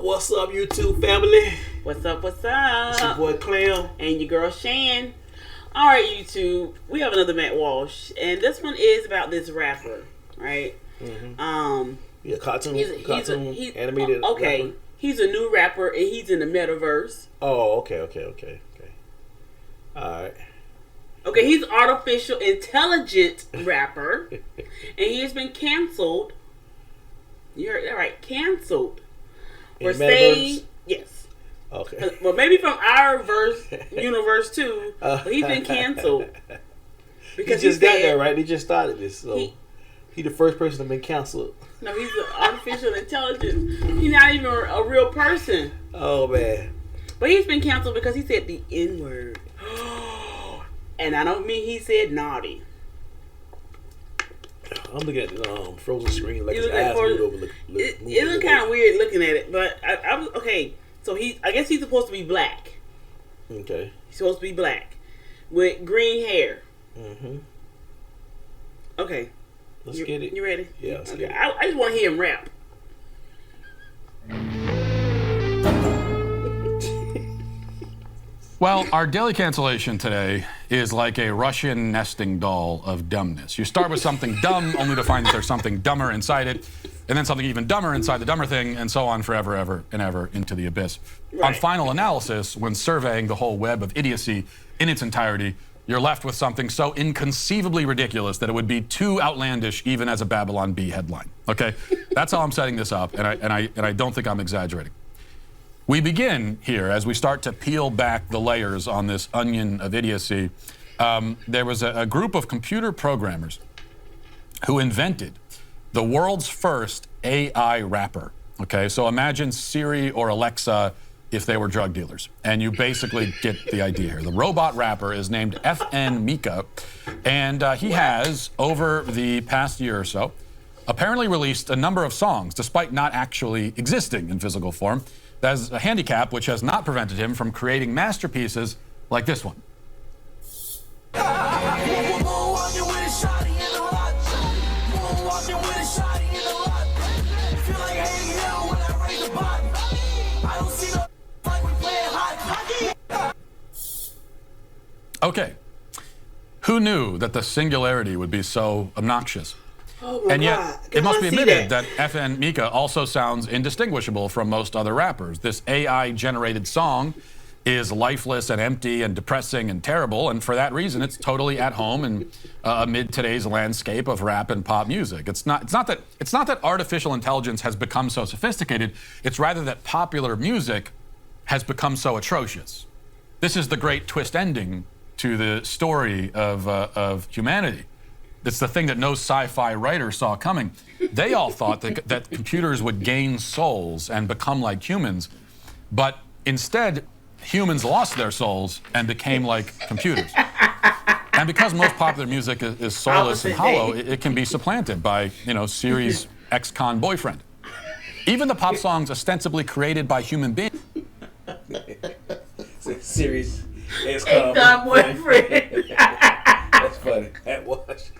What's up, YouTube family? What's up, what's It's your up? boy Clam. And your girl Shan. Alright, YouTube, we have another Matt Walsh. And this one is about this rapper, right? Yeah, cartoon, he's animated. okay. Rapper. He's a new rapper and he's in the metaverse. Oh, okay. All right. Okay, he's an artificial intelligence rapper. And he has been canceled. You heard that right, canceled. For saying, yes. Okay. Well, maybe from our universe too, but he's been canceled. Because he just got there, right? He just started this, so he the first person to be canceled. No, he's an artificial intelligence. He's not even a real person. Oh, man. But he's been canceled because he said the N-word. And I don't mean he said naughty. I'm looking at the frozen screen like You his look eyes at moved over. It looked kind of weird looking at it, but I was okay. So I guess he's supposed to be black. Okay. He's supposed to be black with green hair. Mm-hmm. Okay. Let's get it. You ready? Yeah, let's okay. get it. I just want to hear him rap. Well, our daily cancellation today is like a Russian nesting doll of dumbness. You start with something dumb only to find that there's something dumber inside it, and then something even dumber inside the dumber thing, and so on forever, ever, and ever into the abyss. Right. On final analysis, when surveying the whole web of idiocy in its entirety, you're left with something so inconceivably ridiculous that it would be too outlandish even as a Babylon Bee headline. Okay? That's how I'm setting this up, and I don't think I'm exaggerating. We begin here as we start to peel back the layers on this onion of idiocy. There was a group of computer programmers who invented the world's first AI rapper. Okay, so imagine Siri or Alexa if they were drug dealers, and you basically get the idea here. The robot rapper is named FN Mika, and he has, over the past year or so, apparently released a number of songs, despite not actually existing in physical form. That's a handicap which has not prevented him from creating masterpieces like this one. Okay, who knew that the singularity would be so obnoxious? Oh my And yet, God. it must be admitted that that FN Mika also sounds indistinguishable from most other rappers. This AI-generated song is lifeless and empty and depressing and terrible, and for that reason, it's totally at home and amid today's landscape of rap and pop music. It's not that artificial intelligence has become so sophisticated. It's rather that popular music has become so atrocious. This is the great twist ending to the story of humanity. It's the thing that no sci-fi writer saw coming. They all thought that computers would gain souls and become like humans, but instead, humans lost their souls and became like computers. And because most popular music is soulless and hollow, it can be supplanted by, Siri's ex-con boyfriend. Even the pop songs ostensibly created by human beings. Series. ex-con boyfriend. That's funny. That was.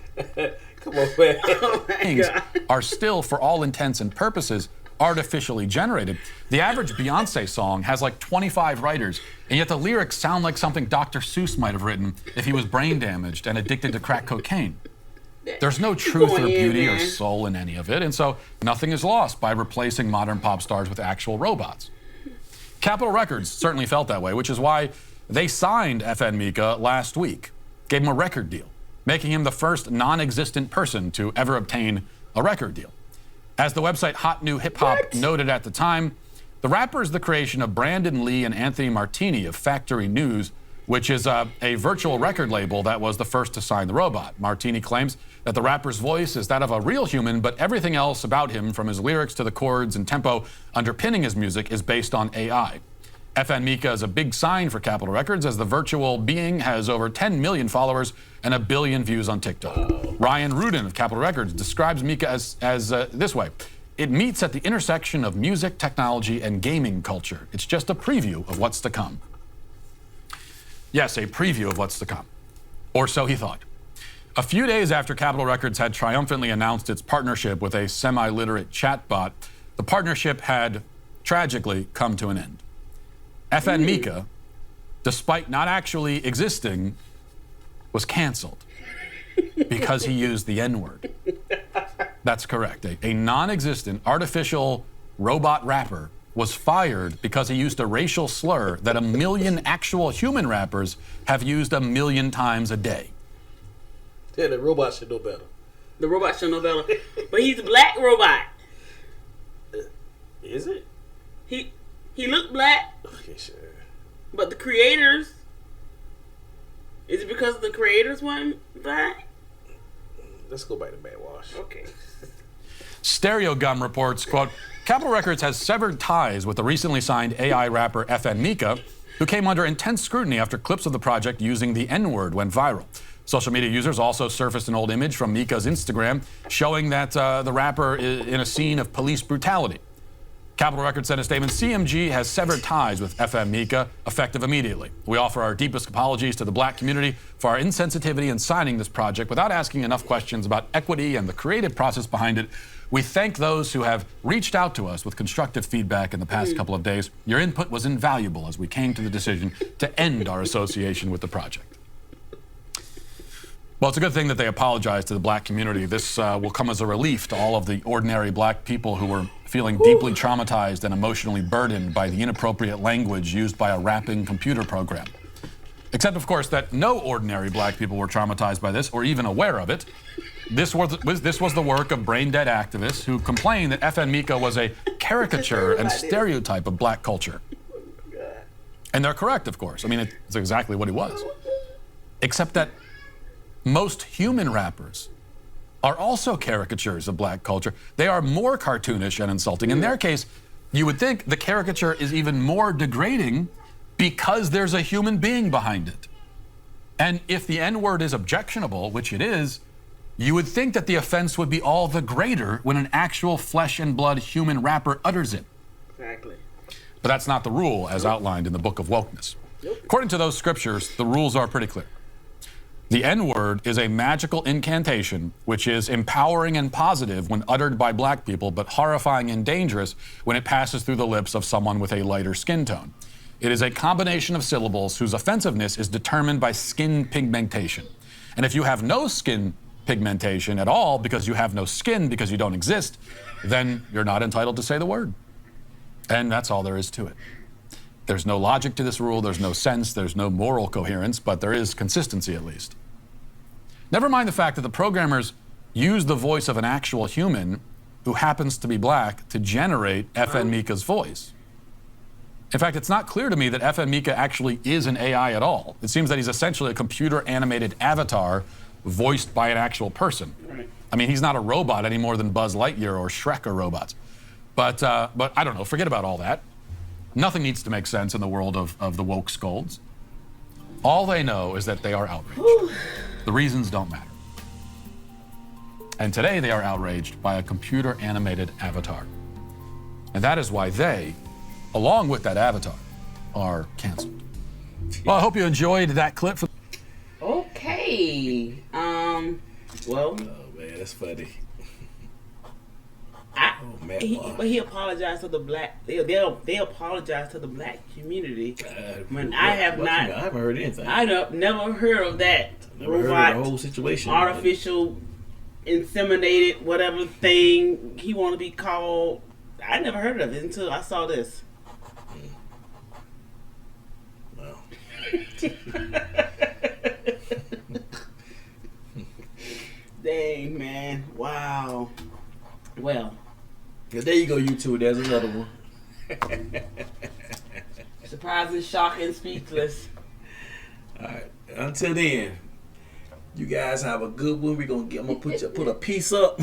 Come on, man. Oh my God. Are still, for all intents and purposes, artificially generated. The average Beyonce song has like 25 writers, and yet the lyrics sound like something Dr. Seuss might have written if he was brain damaged and addicted to crack cocaine. There's no truth or beauty or soul in any of it, and so nothing is lost by replacing modern pop stars with actual robots. Capitol Records certainly felt that way, which is why they signed FN Mika last week, gave him a record deal, making him the first non-existent person to ever obtain a record deal. As the website Hot New Hip Hop noted at the time, the rapper is the creation of Brandon Lee and Anthony Martini of Factory News, which is a virtual record label that was the first to sign the robot. Martini claims that the rapper's voice is that of a real human, but everything else about him, from his lyrics to the chords and tempo underpinning his music, is based on AI. FN Mika is a big sign for Capitol Records, as the virtual being has over 10 million followers and 1 billion views on TikTok. Ryan Rudin of Capitol Records describes Mika as this way. It meets at the intersection of music, technology, and gaming culture. It's just a preview of what's to come. Yes, a preview of what's to come. Or so he thought. A few days after Capitol Records had triumphantly announced its partnership with a semi-literate chatbot, the partnership had tragically come to an end. FN Mika, despite not actually existing, was canceled because he used the N-word. That's correct. A non-existent artificial robot rapper was fired because he used a racial slur that 1 million actual human rappers have used 1 million times a day. Yeah, the robot should know better. The robot should know better. But he's a black robot. Is it? He looked black. Okay, sure. But the creators... Is it because the creators weren't black? Let's go back to Badwash. Okay. Stereo Gum reports, quote, Capitol Records has severed ties with the recently signed AI rapper FN Mika, who came under intense scrutiny after clips of the project using the N-word went viral. Social media users also surfaced an old image from Mika's Instagram showing that the rapper is in a scene of police brutality. Capitol Records sent a statement, CMG has severed ties with FN Mika, effective immediately. We offer our deepest apologies to the black community for our insensitivity in signing this project without asking enough questions about equity and the creative process behind it. We thank those who have reached out to us with constructive feedback in the past couple of days. Your input was invaluable as we came to the decision to end our association with the project. Well, it's a good thing that they apologized to the black community. This will come as a relief to all of the ordinary black people who were feeling deeply traumatized and emotionally burdened by the inappropriate language used by a rapping computer program. Except, of course, that no ordinary black people were traumatized by this or even aware of it. This was the work of brain-dead activists who complained that FN Mika was a caricature and stereotype of black culture. And they're correct, of course. I mean, it's exactly what he was. Except that most human rappers are also caricatures of black culture. They are more cartoonish and insulting. In their case, you would think the caricature is even more degrading because there's a human being behind it. And if the N-word is objectionable, which it is, you would think that the offense would be all the greater when an actual flesh and blood human rapper utters it. Exactly. But that's not the rule as outlined in the Book of Wokeness. According to those scriptures, the rules are pretty clear. The N-word is a magical incantation which is empowering and positive when uttered by black people, but horrifying and dangerous when it passes through the lips of someone with a lighter skin tone. It is a combination of syllables whose offensiveness is determined by skin pigmentation. And if you have no skin pigmentation at all because you have no skin because you don't exist, then you're not entitled to say the word. And that's all there is to it. There's no logic to this rule, there's no sense, there's no moral coherence, but there is consistency at least. Never mind the fact that the programmers used the voice of an actual human who happens to be black to generate FN Mika's voice. In fact, it's not clear to me that FN Mika actually is an AI at all. It seems that he's essentially a computer-animated avatar voiced by an actual person. Right. I mean, he's not a robot any more than Buzz Lightyear or Shrek are robots. But I don't know, forget about all that. Nothing needs to make sense in the world of the woke scolds. All they know is that they are outraged. The reasons don't matter. And today they are outraged by a computer-animated avatar. And that is why they, along with that avatar, are canceled. Well, I hope you enjoyed that clip. Okay. Well. Oh man, that's funny. But he apologized to the black. They apologized to the black community. I haven't heard anything. I've never heard of that. Never heard of the whole situation. Artificial, inseminated, whatever thing he want to be called. I never heard of it until I saw this. Well. Dang, man. Wow. Well. Yeah, there you go, YouTube. There's another one. Surprising, shocking, speechless. All right. Until then, you guys have a good one. I'm gonna put a piece up.